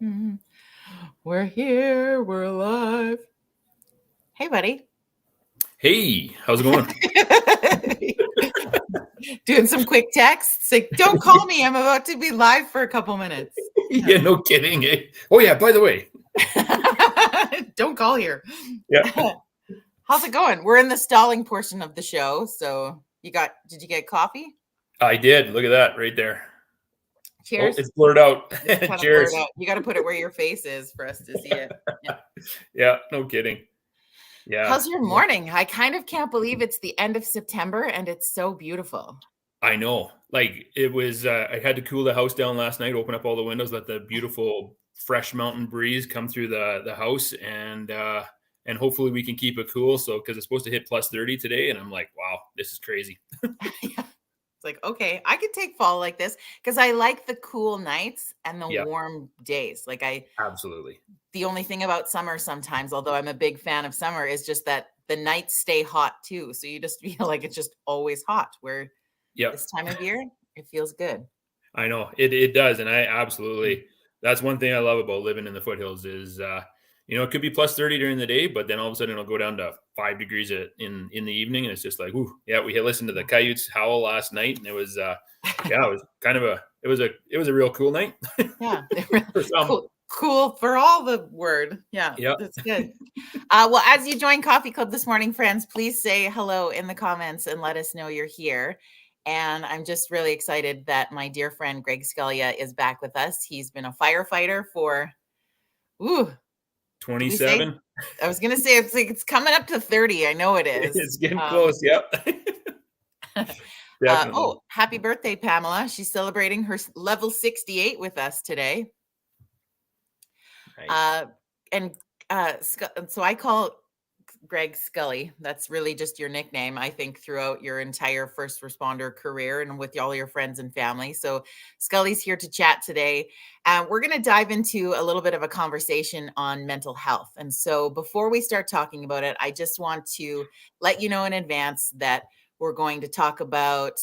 Mhm. We're here. We're alive. Hey, buddy. Hey, how's it going? Doing some quick texts. Like, don't call me. I'm about to be live for a couple minutes. Yeah, no kidding. Eh? Oh yeah, by the way. Don't call here. Yeah, How's it going? We're in the stalling portion of the show. So did you get coffee? I did. Look at that right there. Oh, Cheers. it's blurred out. It's kind of blurred Cheers. out. You got to put it where your face is for us to see it. Yeah. Yeah, no kidding. Yeah. How's your morning? I kind of can't believe it's the end of September and it's so beautiful. I know. Like it was I had to cool the house down last night, open up all the windows, let the beautiful fresh mountain breeze come through the house and hopefully we can keep it cool. So because it's supposed to hit plus 30 today. And I'm like, wow, this is crazy. Yeah. It's like, okay, I could take fall like this because I like the cool nights and the Yeah, warm days. absolutely. The only thing about summer sometimes, although I'm a big fan of summer, is just that the nights stay hot too. So you just feel like it's just always hot, where Yep. this time of year, it feels good. I know it does, and I absolutely that's one thing I love about living in the foothills is it could be plus 30 during the day, but then all of a sudden it'll go down to 5 degrees in the evening, and it's just like, ooh, yeah, we had listened to the coyotes howl last night, and it was yeah, it was kind of it was a real cool night. Yeah. For some. Cool for all the word. Yeah, Yep. that's good. Well, as you join Coffee Club this morning, friends, please say hello in the comments and let us know you're here. And I'm just really excited that my dear friend Greg Scalia is back with us. He's been a firefighter for, ooh, did we say? 27. I was gonna say it's coming up to 30. I know it is. It's getting close. Yep. Definitely. Oh, happy birthday, Pamela. She's celebrating her level 68 with us today. Nice. And so I call Greg Scully. That's really just your nickname, I think, throughout your entire first responder career and with all your friends and family. So Scully's here to chat today. We're going to dive into a little bit of a conversation on mental health. And so before we start talking about it, I just want to let you know in advance that we're going to talk about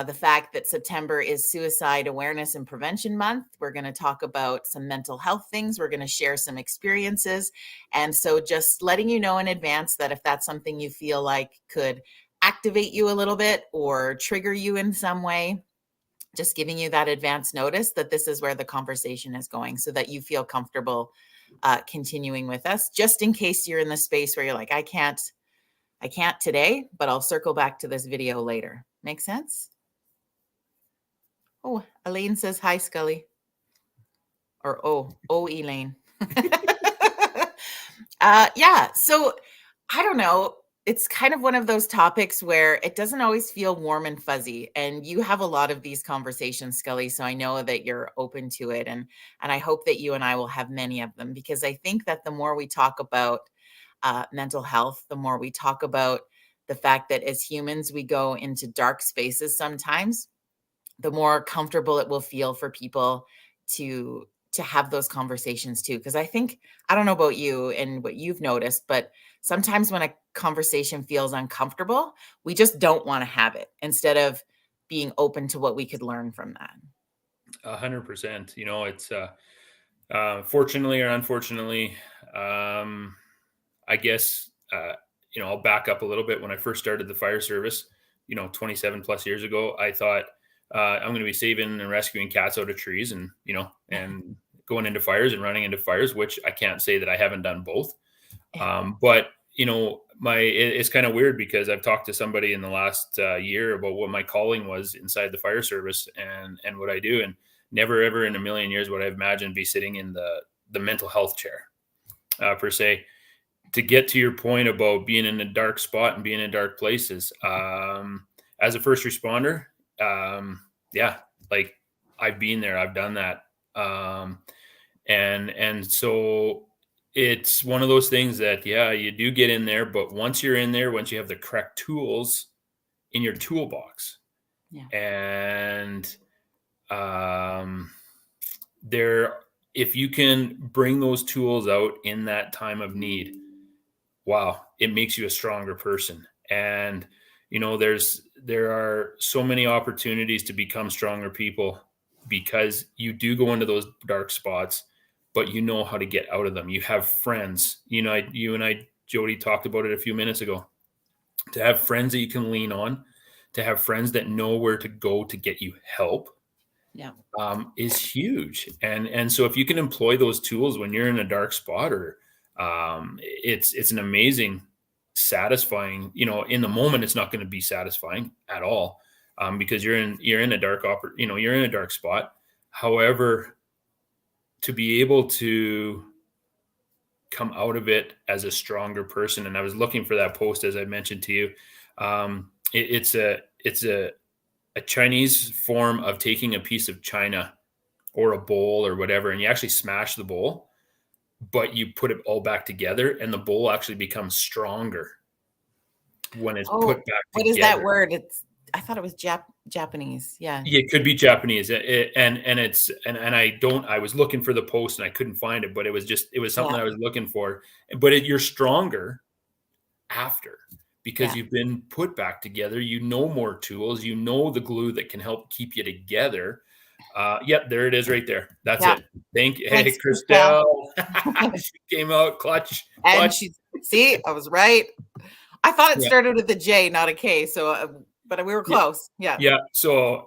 the fact that September is Suicide Awareness and Prevention Month. We're going to talk about some mental health things. We're going to share some experiences. And so just letting you know in advance that if that's something you feel like could activate you a little bit or trigger you in some way, just giving you that advance notice that this is where the conversation is going so that you feel comfortable continuing with us, just in case you're in the space where you're like, I can't today, but I'll circle back to this video later. Make sense? Oh, Elaine says hi, Scully. Or Elaine. Yeah. So I don't know. It's kind of one of those topics where it doesn't always feel warm and fuzzy. And you have a lot of these conversations, Scully. So I know that you're open to it. And I hope that you and I will have many of them, because I think that the more we talk about mental health, the more we talk about the fact that as humans, we go into dark spaces sometimes, the more comfortable it will feel for people to have those conversations too. Because I don't know about you and what you've noticed, but sometimes when a conversation feels uncomfortable, we just don't want to have it instead of being open to what we could learn from that. 100%. It's fortunately or unfortunately, I guess, I'll back up a little bit. When I first started the fire service, 27 plus years ago, I thought I'm going to be saving and rescuing cats out of trees and going into fires and running into fires, which I can't say that I haven't done both. But it's kind of weird because I've talked to somebody in the last year about what my calling was inside the fire service and what I do. And never, ever in a million years would I have imagined be sitting in the mental health chair per se. To get to your point about being in a dark spot and being in dark places, as a first responder, yeah, like I've been there, I've done that. And so it's one of those things that, yeah, you do get in there, but once you're in there, once you have the correct tools in your toolbox, Yeah. and if you can bring those tools out in that time of need, wow, it makes you a stronger person. And there are so many opportunities to become stronger people because you do go into those dark spots, but you know how to get out of them. You have friends. You and I, Jody, talked about it a few minutes ago. To have friends that you can lean on, to have friends that know where to go to get you help, Yeah. is huge. And so if you can employ those tools when you're in a dark spot, or it's an amazing, satisfying. In the moment, it's not going to be satisfying at all, because you're in a you're in a dark spot. However, to be able to come out of it as a stronger person. And I was looking for that post, as I mentioned to you. It's a Chinese form of taking a piece of china or a bowl or whatever, and you actually smash the bowl, but you put it all back together, and the bowl actually becomes stronger when it's put Oh, back what is that together. word? I thought it was Japanese. Yeah. Yeah, it could be Japanese, and I was looking for the post and I couldn't find it, but it was something Yeah. I was looking for. But you're stronger after, because Yeah. you've been put back together. More tools. The glue that can help keep you together. Yep, there it is, right there. That's Yeah. it. Thank you. Hey, Thanks, Christelle. Christelle. She came out clutch. And Clutch. see, I was right. I thought it Yeah. started with a J, not a K. So, but we were Yeah. close. Yeah. Yeah. So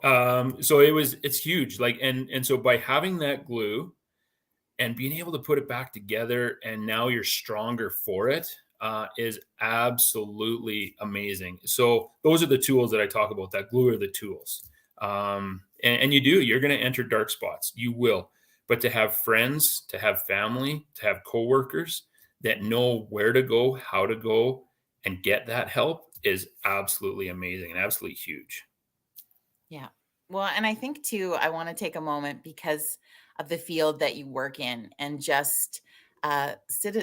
it's huge. And so by having that glue and being able to put it back together, and now you're stronger for it, is absolutely amazing. So those are the tools that I talk about. That glue are the tools. And you're going to enter dark spots. You will. But to have friends, to have family, to have coworkers that know where to go, how to go, and get that help is absolutely amazing and absolutely huge. Yeah. Well, and I think too, I want to take a moment because of the field that you work in and just sit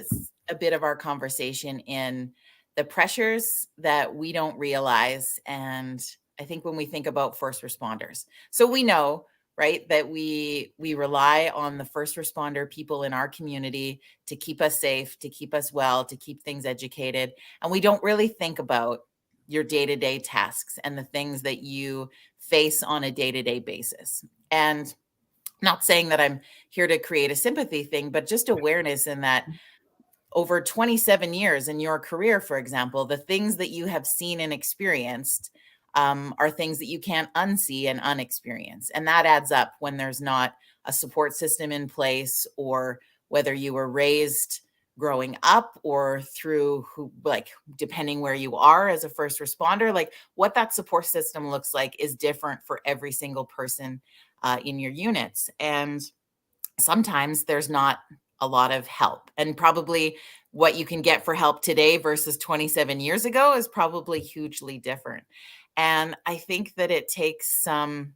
a bit of our conversation in the pressures that we don't realize. And I think when we think about first responders, so we know, right, that we rely on the first responder people in our community to keep us safe, to keep us well, to keep things educated. And we don't really think about your day-to-day tasks and the things that you face on a day-to-day basis. And not saying that I'm here to create a sympathy thing, but just awareness in that over 27 years in your career, for example, the things that you have seen and experienced are things that you can't unsee and unexperience. And that adds up when there's not a support system in place, or whether you were raised growing up or through depending where you are as a first responder, like what that support system looks like is different for every single person in your units. And sometimes there's not a lot of help, and probably what you can get for help today versus 27 years ago is probably hugely different. And I think that it takes some,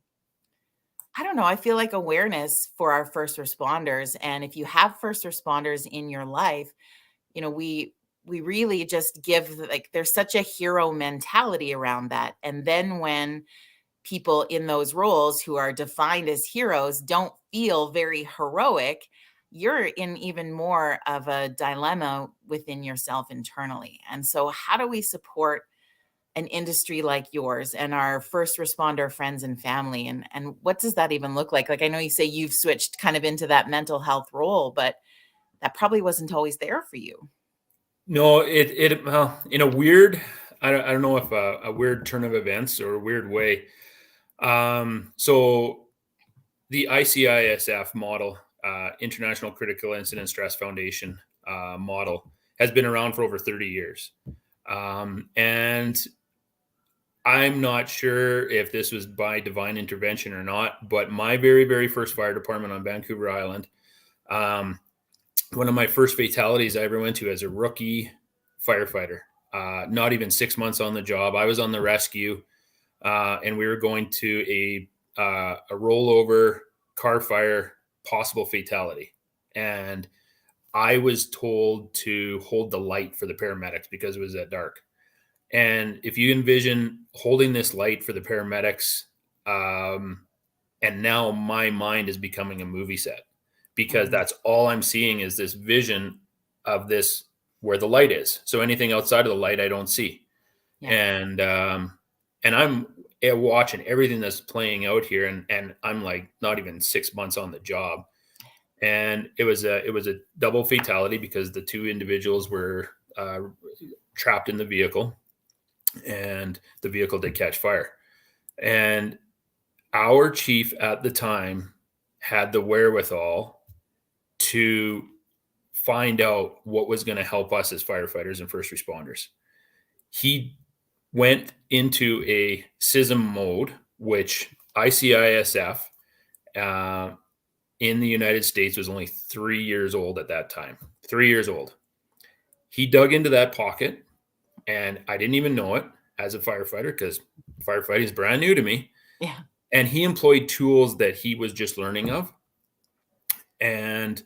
I don't know, I feel like awareness for our first responders. And if you have first responders in your life, we really just give, like, there's such a hero mentality around that. And then when people in those roles who are defined as heroes don't feel very heroic, you're in even more of a dilemma within yourself internally. And so, how do we support an industry like yours and our first responder friends and family? And what does that even look like? Like, I know you say you've switched kind of into that mental health role, but that probably wasn't always there for you. No, well, in a weird, I don't know if a weird turn of events or a weird way. So the ICISF model, International Critical Incident Stress Foundation model, has been around for over 30 years. And I'm not sure if this was by divine intervention or not, but my very, very first fire department on Vancouver Island, um, one of my first fatalities I ever went to as a rookie firefighter, not even 6 months on the job. I was on the rescue, and we were going to a rollover car fire, possible fatality. And I was told to hold the light for the paramedics because it was that dark. And if you envision holding this light for the paramedics, and now my mind is becoming a movie set, because Mhm. that's all I'm seeing is this vision of this, where the light is. So anything outside of the light, I don't see. Yeah. And I'm watching everything that's playing out here. And I'm like not even 6 months on the job. and it was a double fatality because the two individuals were trapped in the vehicle, and the vehicle did catch fire. And our chief at the time had the wherewithal to find out what was going to help us as firefighters and first responders. He went into a Icisf mode, which Icisf in the United States was only 3 years old at that time. 3 years old. He dug into that pocket, and I didn't even know it as a firefighter because firefighting is brand new to me. Yeah. And he employed tools that he was just learning of. And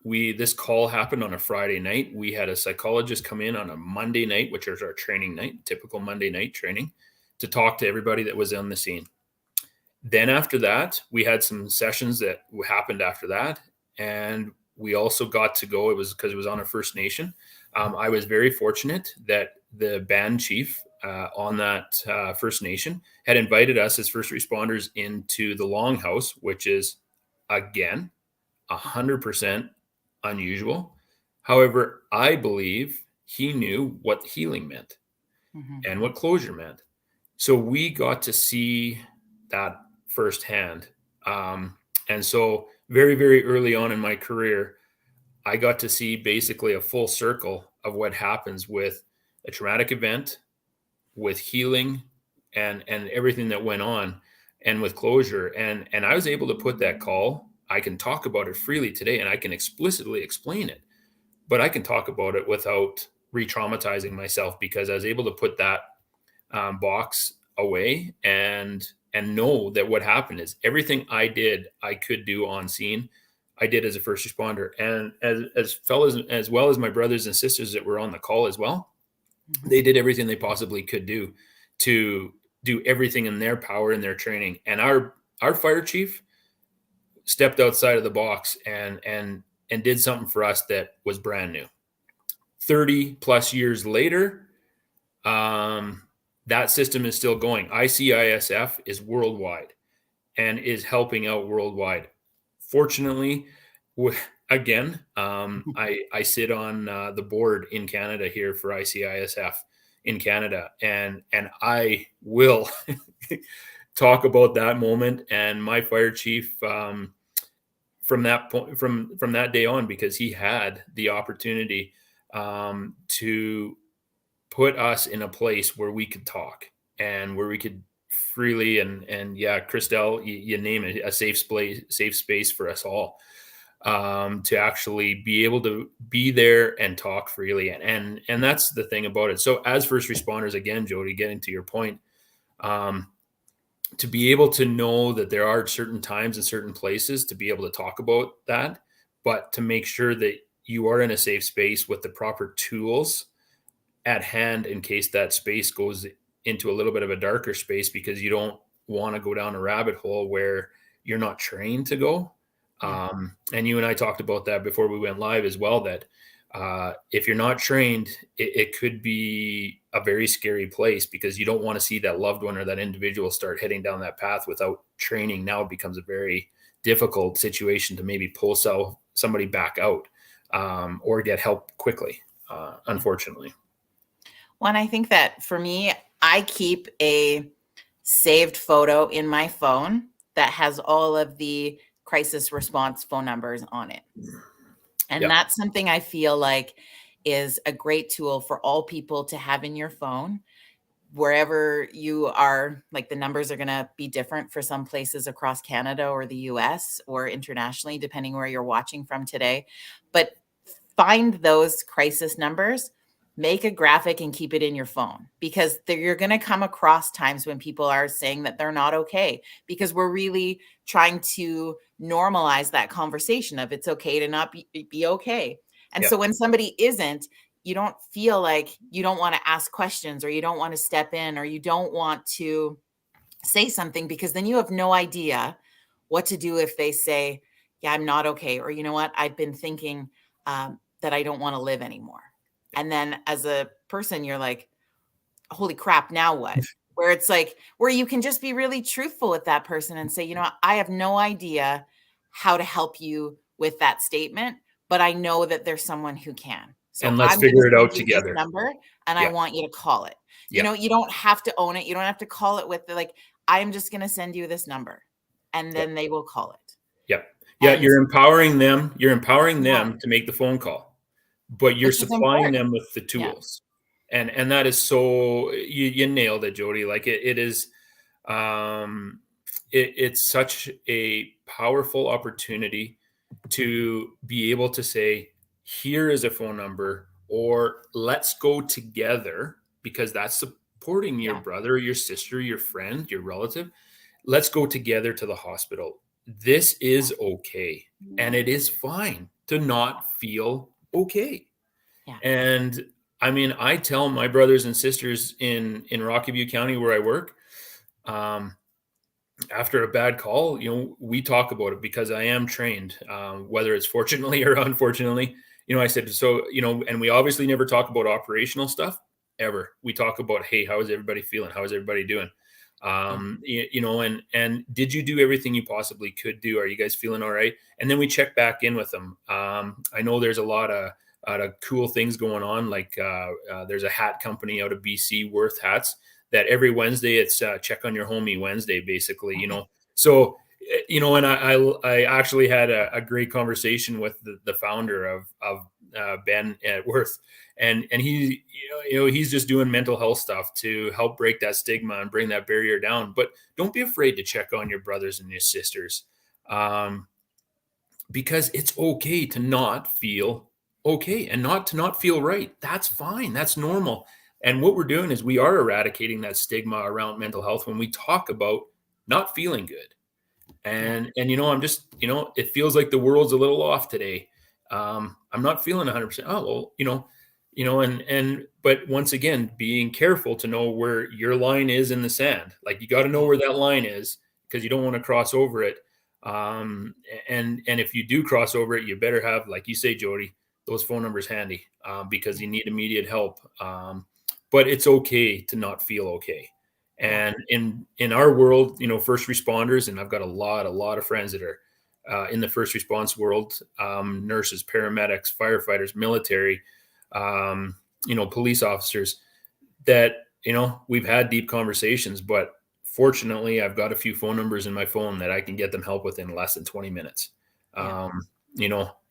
this call happened on a Friday night. We had a psychologist come in on a Monday night, which is our training night, typical Monday night training, to talk to everybody that was on the scene. Then after that, we had some sessions that happened after that. And we also got to go, it was because it was on a First Nation. I was very fortunate that the band chief on that First Nation had invited us as first responders into the Longhouse, which is, again, 100% unusual. However, I believe he knew what healing meant and what closure meant. So we got to see that firsthand. And so very, very early on in my career, I got to see basically a full circle of what happens with a traumatic event, with healing, and everything that went on, and with closure. And I was able to put that call. I can talk about it freely today, and I can explicitly explain it, but I can talk about it without re-traumatizing myself because I was able to put that box away and know that what happened is everything I did, I could do on scene. I did as a first responder, and as fellas, as well as my brothers and sisters that were on the call as well, they did everything they possibly could do to do everything in their power in their training. And our fire chief stepped outside of the box and did something for us that was brand new. 30 plus years later, that system is still going. ICISF is worldwide and is helping out worldwide. Fortunately, again, I sit on the board in Canada here for ICISF in Canada, and I will talk about that moment and my fire chief from that point, from that day on, because he had the opportunity to put us in a place where we could talk and where we could freely and yeah, Christelle, you name it, a safe space for us all to actually be able to be there and talk freely. And that's the thing about it. So as first responders, again, Jody, getting to your point, to be able to know that there are certain times and certain places to be able to talk about that, but to make sure that you are in a safe space with the proper tools at hand in case that space goes into a little bit of a darker space, because you don't want to go down a rabbit hole where you're not trained to go. Yeah. And you and I talked about that before we went live as well, that if you're not trained, it could be a very scary place because you don't want to see that loved one or that individual start heading down that path without training. Now it becomes a very difficult situation to maybe pull somebody back out or get help quickly, unfortunately. Well, and I think that for me, I keep a saved photo in my phone that has all of the crisis response phone numbers on it. And Yep. that's something I feel like is a great tool for all people to have in your phone. Wherever you are, like the numbers are going to be different for some places across Canada or the US or internationally, depending where you're watching from today. But find those crisis numbers, make a graphic and keep it in your phone, because you're going to come across times when people are saying that they're not okay, because we're really trying to normalize that conversation of it's okay to not be okay. And Yep. so when somebody isn't, you don't feel like you don't want to ask questions, or you don't want to step in, or you don't want to say something, because then you have no idea what to do if they say, yeah, I'm not okay. Or, you know what, I've been thinking that I don't want to live anymore. And then as a person, you're like, holy crap, now what? Where it's like, where you can just be really truthful with that person and say, you know, I have no idea how to help you with that statement, but I know that there's someone who can. So And let's I'm going to figure it send out you this together. number and I Yeah. want you to call it. Yeah. You don't have to own it. You don't have to call it with like, I'm just going to send you this number and Yeah. then they will call it. Yeah. Yeah. And You're empowering them. You're empowering yeah, them to make the phone call, but you're which is supplying important. them with the Yeah. tools. And that is so, you nailed it, Jody. Like it is, um, it's such a powerful opportunity to be able to say, here is a phone number, or let's go together, because that's supporting your Yeah. brother, your sister, your friend, your relative. Let's go together to the hospital. This is okay. And it is fine to not feel okay. Yeah. And I mean, I tell my brothers and sisters in Rocky View County where I work, um, after a bad call, we talk about it because I am trained, whether it's fortunately or unfortunately. I said, so, and we obviously never talk about operational stuff ever. We talk about, hey, how is everybody feeling? How is everybody doing? Yeah. And did you do everything you possibly could do? Are you guys feeling all right? And then we check back in with them. I know there's a lot of cool things going on. Like there's a hat company out of BC, Worth Hats, that every Wednesday it's check on your homie Wednesday, basically, Okay. So, and I actually had a great conversation with the founder of Ben at Worth, and he, he's just doing mental health stuff to help break that stigma and bring that barrier down. But don't be afraid to check on your brothers and your sisters, because it's okay to not feel okay and not to not feel right. That's fine. That's normal. And what we're doing is we are eradicating that stigma around mental health when we talk about not feeling good. Yeah. And I'm just, it feels like the world's a little off today. I'm not feeling 100%. Oh, well, but once again, being careful to know where your line is in the sand. Like, you got to know Yeah. where that line is, because you don't want to cross over it. And if you do cross over it, you better have, like you say, Jody, those phone numbers handy, because you need immediate help. But it's okay to not feel okay. Yeah. And in our world, first responders, and I've got a lot of friends that are in the first response world, nurses, paramedics, firefighters, military, police officers, that, we've had deep conversations. But fortunately, I've got a few phone numbers in my phone that I can get them help within less than 20 minutes. Yeah.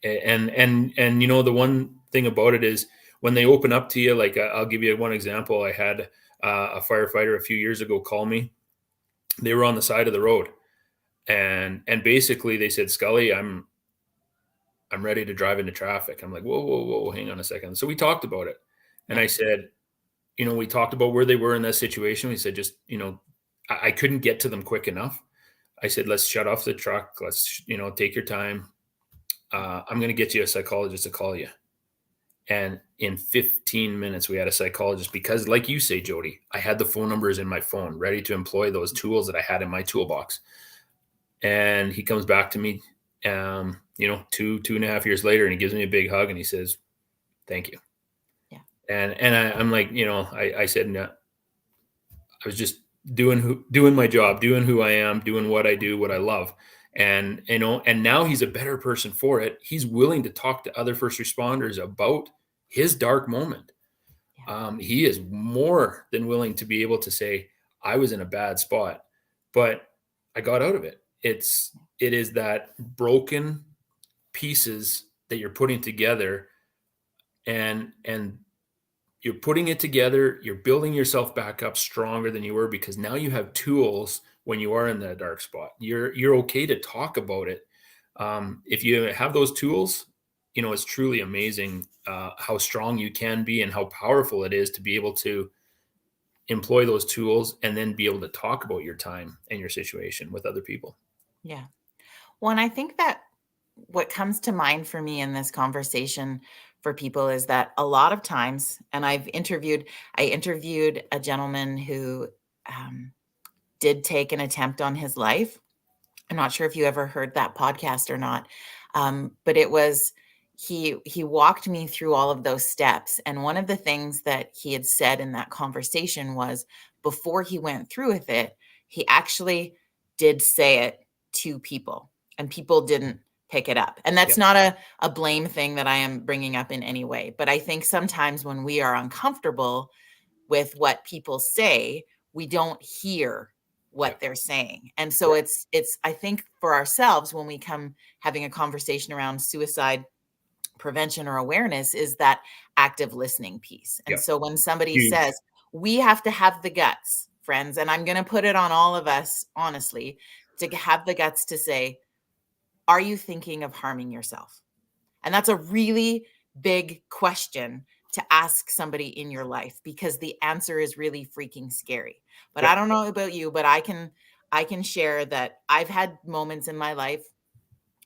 And the one thing about it is, when they open up to you, like, I'll give you one example. I had a firefighter a few years ago call me. They were on the side of the road, and basically they said, Scully, I'm ready to drive into traffic. I'm like, whoa, hang on a second. So we talked about it, and Yeah. I said, we talked about where they were in that situation. We said, just, I couldn't get to them quick enough. I said, let's shut off the truck. Let's, take your time. I'm going to get you a psychologist to call you. And in 15 minutes, we had a psychologist, because, like you say, Jody, I had the phone numbers in my phone ready to employ those tools that I had in my toolbox. And he comes back to me, 2.5 years later, and he gives me a big hug, and he says, thank you. Yeah. And I'm like, I said, no, I was just doing my job, doing who I am, doing what I do, what I love. And, and now he's a better person for it. He's willing to talk to other first responders about his dark moment. Yeah. He is more than willing to be able to say, I was in a bad spot, but I got out of it. It is that broken pieces that you're putting together, and you're putting it together, you're building yourself back up stronger than you were, because now you have tools when you are in that dark spot. You're okay to talk about it. If you have those tools, it's truly amazing how strong you can be, and how powerful it is to be able to employ those tools and then be able to talk about your time and your situation with other people. Yeah. Well, and I think that what comes to mind for me in this conversation for people is that a lot of times, and I interviewed a gentleman who did take an attempt on his life. I'm not sure if you ever heard that podcast or not, but it was he walked me through all of those steps. And one of the things that he had said in that conversation was, before he went through with it, he actually did say it to people. and people didn't pick it up. And Yeah. that's not a blame thing that I am bringing up in any way. But I think sometimes when we are uncomfortable with what people say, we don't hear Yeah. what they're saying. And so Yeah. it's I think for ourselves when we come having a conversation around suicide prevention or awareness is that active listening piece. And Yeah. so when somebody Huge. says, we have to have the guts, friends, and I'm going to put it on all of us, honestly, to have the guts to say, are you thinking of harming yourself? And that's a really big question to ask somebody in your life because the answer is really freaking scary. But I Yep. don't know about you, but I can share that I've had moments in my life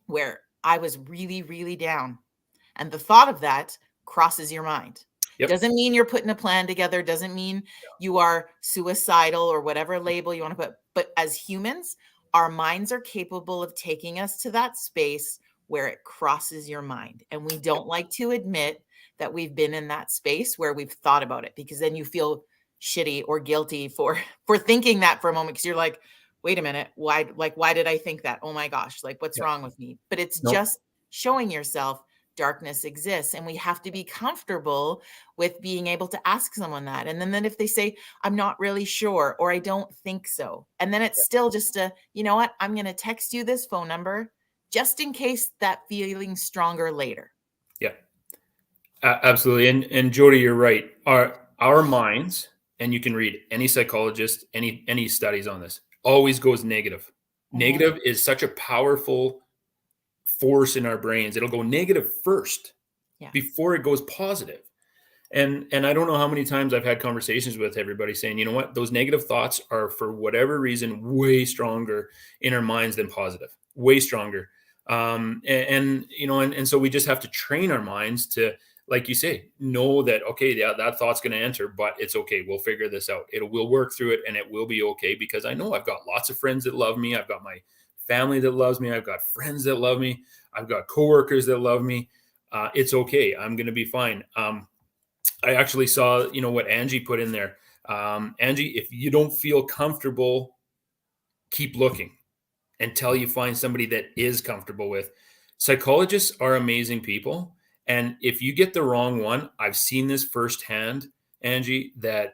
where I was really, really down. And the thought of that crosses your mind. Yep. Doesn't mean you're putting a plan together, doesn't mean you are suicidal or whatever label you want to put. But as humans, our minds are capable of taking us to that space where it crosses your mind. And we don't like to admit that we've been in that space where we've thought about it because then you feel shitty or guilty for for thinking that for a moment because you're like, wait a minute, why did I think that? Oh my gosh, like what's Yep. wrong with me? But it's Nope. just showing yourself darkness exists and we have to be comfortable with being able to ask someone that. And then if they say I'm not really sure or I don't think so, and then it's still just a, you know what, I'm going to text you this phone number just in case that feeling's stronger later. Yeah. Absolutely. And Jody, you're right. Our minds, and you can read any psychologist, any studies on this, always goes negative. Mhm. Negative is such a powerful force in our brains. It'll go negative first Yeah. before it goes positive. And I don't know how many times I've had conversations with everybody saying, you know what, those negative thoughts are for whatever reason way stronger in our minds than positive, way stronger. And so we just have to train our minds to, like you say, know that okay, yeah, that thought's going to enter, but it's okay. We'll figure this out. We'll work through it, and it will be okay because I know I've got lots of friends that love me. I've got my family that loves me. I've got friends that love me. I've got coworkers that love me. It's okay. I'm going to be fine. I actually saw, what Angie put in there. Angie, if you don't feel comfortable, keep looking until you find somebody that is comfortable with. Psychologists are amazing people. And if you get the wrong one, I've seen this firsthand, Angie, that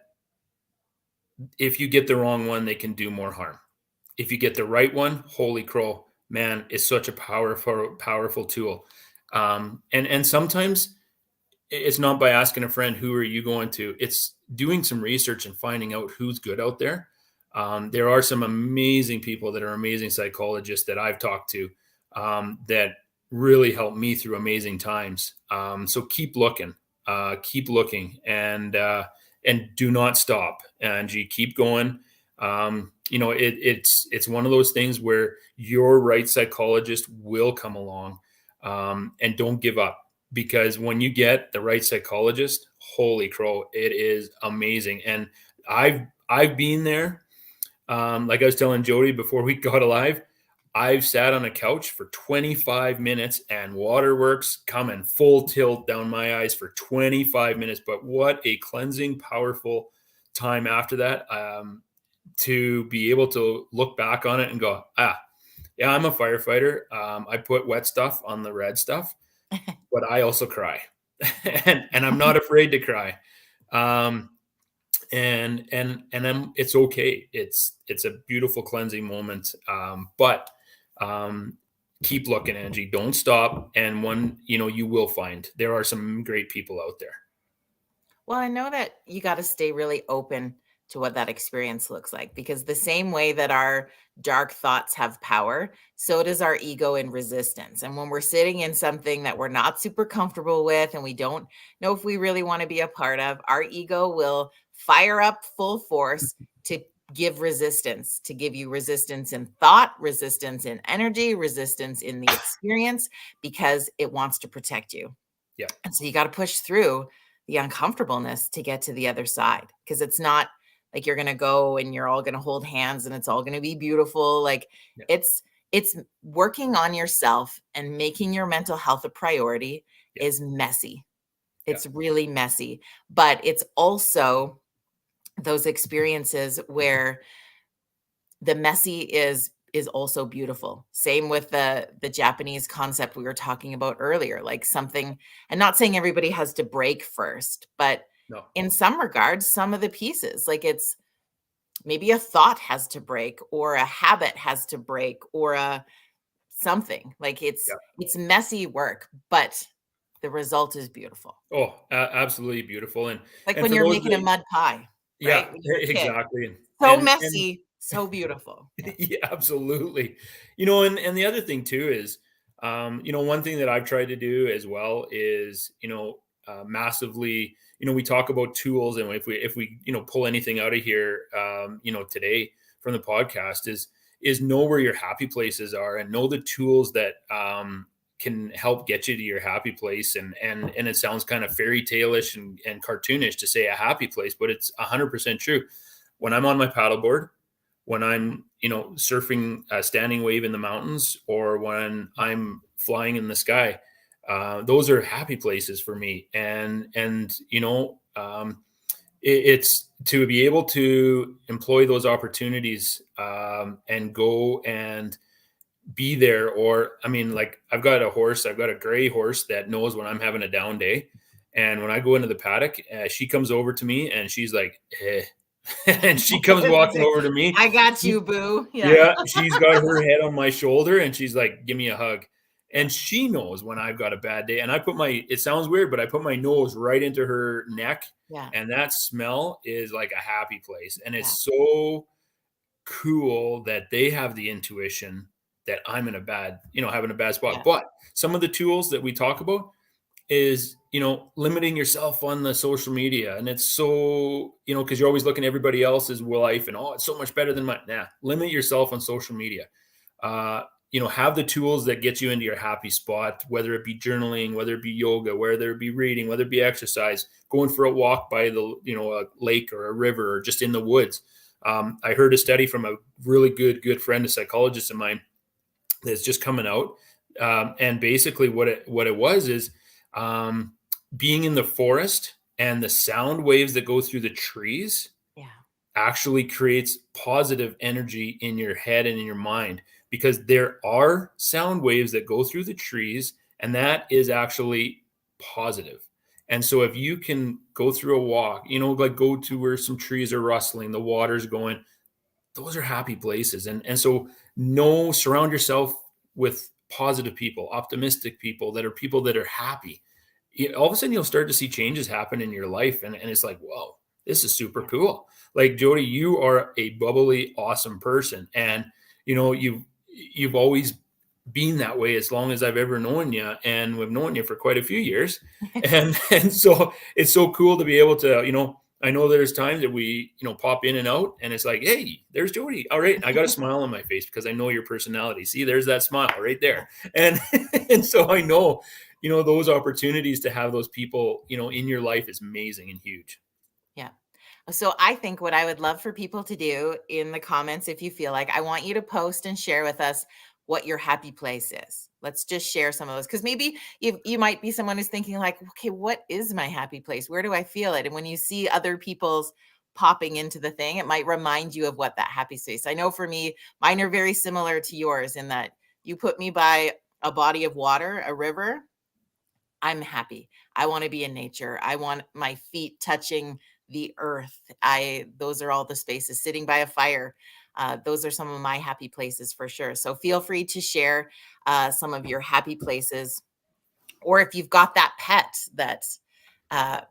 if you get the wrong one, they can do more harm. If you get the right one, holy crow, man, it's such a powerful tool. And sometimes it's not by asking a friend, who are you going to? It's doing some research and finding out who's good out there. There are some amazing people that are amazing psychologists that I've talked to that really helped me through amazing times. So keep looking, and do not stop. And you keep going. It's one of those things where your right psychologist will come along, and don't give up, because when you get the right psychologist, holy crow, it is amazing. And I've been there. Like I was telling Jody before we got alive, I've sat on a couch for 25 minutes and waterworks coming full tilt down my eyes for 25 minutes. But what a cleansing, powerful time after that, to be able to look back on it and go, yeah, I'm a firefighter. I put wet stuff on the red stuff, but I also cry, and I'm not afraid to cry. Um, and it's okay. It's a beautiful cleansing moment. But keep looking, Angie. Don't stop. And you will find there are some great people out there. Well, I know that you got to stay really open to what that experience looks like because the same way that our dark thoughts have power, so does our ego in resistance. And when we're sitting in something that we're not super comfortable with and we don't know if we really want to be a part of, our ego will fire up full force to give resistance, to give you resistance in thought, resistance in energy, resistance in the experience because it wants to protect you. Yeah, And so you got to push through the uncomfortableness to get to the other side because it's not like you're going to go and you're all going to hold hands and it's all going to be beautiful. Like yeah, it's working on yourself and making your mental health a priority yeah, is messy. yeah, It's really messy, but it's also those experiences where the messy is is also beautiful. Same with the Japanese concept we were talking about earlier, like something, and not saying everybody has to break first, but No. in some regards, some of the pieces, like it's maybe a thought has to break or a habit has to break or a something. Like Yeah. it's messy work, but the result is beautiful. Oh, absolutely beautiful. Like And when for you're those making a that, mud pie, yeah, right? When you're a kid. exactly. So And messy, so beautiful. Yeah. yeah, absolutely. And the other thing too is, one thing that I've tried to do as well is, massively, we talk about tools, and if we pull anything out of here, today from the podcast is know where your happy places are and know the tools that can help get you to your happy place. And it sounds kind of fairy tale-ish and cartoonish to say a happy place, but it's 100% true. When I'm on my paddleboard, when I'm, surfing a standing wave in the mountains, or when I'm flying in the sky, those are happy places for me. It's to be able to employ those opportunities, and go and be there. Or, I mean, like, I've got a gray horse that knows when I'm having a down day. And when I go into the paddock, she comes over to me and she's like, eh. And she comes That's walking it. over to me. I got you, boo. Yeah. Yeah, she's got her head on my shoulder and she's like, "Give me a hug." Yeah. And she knows when I've got a bad day. And it sounds weird, but I put my nose right into her neck, Yeah. and that smell is like a happy place. And Yeah. it's so cool that they have the intuition that I'm in a bad, having a bad spot. Yeah. But some of the tools that we talk about is, limiting yourself on the social media. And it's so, because you're always looking at everybody else's life and, oh, it's so much better than mine. Nah, limit yourself on social media. Have the tools that get you into your happy spot, whether it be journaling, whether it be yoga, whether it be reading, whether it be exercise, going for a walk by a lake or a river, or just in the woods. I heard a study from a really good friend, a psychologist of mine, that's just coming out. And basically what it was is, um, being in the forest, and the sound waves that go through the trees Yeah. actually creates positive energy in your head and in your mind, because there are sound waves that go through the trees, and that is actually positive. And so if you can go through a walk, like go to where some trees are rustling, the water's going, those are happy places. And so, surround yourself with positive people, optimistic people that are happy. All of a sudden you'll start to see changes happen in your life, and it's like, whoa, this is super Yeah. cool. Like, Jody, you are a bubbly, awesome person. And you've always been that way as long as I've ever known you, and we've known you for quite a few years. And so it's so cool to be able to, I know there's times that we, pop in and out, and it's like, hey, there's Jody. All right. I got a smile on my face because I know your personality. See, there's that smile right Yeah. there. And and so I know, those opportunities to have those people, in your life is amazing and huge. Yeah. So I think what I would love for people to do in the comments, if you feel like, I want you to post and share with us what your happy place is. Let's just share some of those, because maybe you might be someone who's thinking like, okay, what is my happy place? Where do I feel it? And when you see other people's popping into the thing, it might remind you of what that happy space. I know for me, mine are very similar to yours in that you put me by a body of water, a river, I'm happy. I want to be in nature. I want my feet touching the earth. Those are all the spaces. Sitting by a fire. Those are some of my happy places for sure. So feel free to share some of your happy places, or if you've got that pet that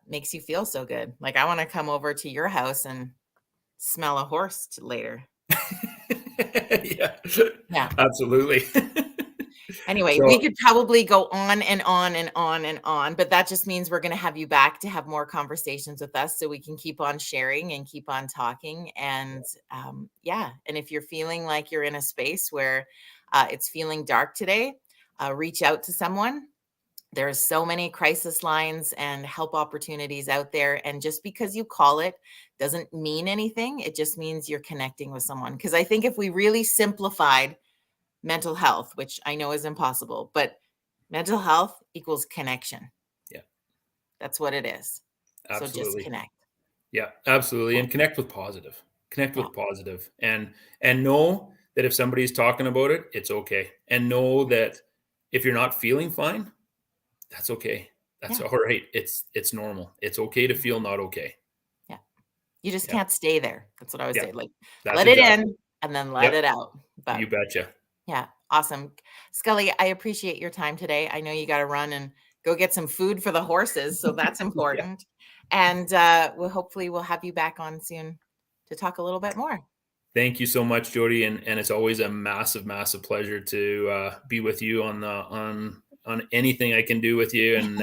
makes you feel so good. Like I want to come over to your house and smell a horse later. Yeah, Yeah. absolutely. Anyway, we So could probably go on and on and on and on, but that just means we're going to have you back to have more conversations with us so we can keep on sharing and keep on talking. And yeah, and if you're feeling like you're in a space where it's feeling dark today, reach out to someone. There's so many crisis lines and help opportunities out there. And just because you call it doesn't mean anything. It just means you're connecting with someone. Because I think if we really simplified mental health, which I know is impossible, but mental health equals connection. yeah, That's what it is. So just absolutely. connect. Yeah, absolutely. Yeah. And connect with positive. Connect Yeah. with positive. And know that if somebody's talking about it, it's okay. And know that if you're not feeling fine, that's okay. That's Yeah. all right. It's normal. It's okay to feel not okay. Yeah. You just Yeah. can't stay there. That's what I always Yeah. say. Like, That's let it exactly. in and then let Yep. it out. But You betcha. yeah, awesome. Scully, I appreciate your time today. I know you got to run and go get some food for the horses, so that's Yeah. important. And we'll have you back on soon to talk a little bit more. Thank you so much, Jody, and it's always a massive, massive pleasure to be with you on anything I can do with you, and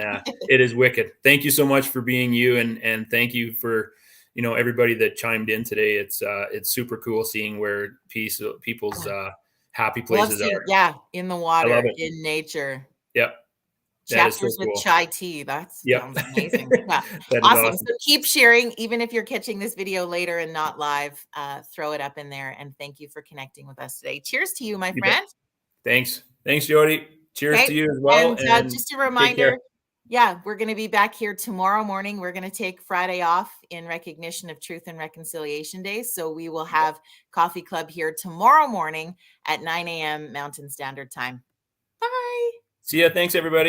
it is wicked. Thank you so much for being you, and thank you for everybody that chimed in today. It's super cool seeing where people's happy I love places seeing, are. yeah, in the I love water, it. in nature. Yep, that is so Chapters with cool. chai tea. That Yep, sounds amazing. Yeah. that is Awesome. awesome. So keep sharing, even if you're catching this video later and not live, throw it up in there. And thank you for connecting with us today. Cheers to you, my You bet. friend. Thanks, Jody. Cheers to Okay. you as well, And and just a take care. reminder, yeah, we're going to be back here tomorrow morning. We're going to take Friday off in recognition of Truth and Reconciliation Day. So we will have Coffee Club here tomorrow morning at 9 a.m. Mountain Standard Time. Bye. See ya. Thanks, everybody.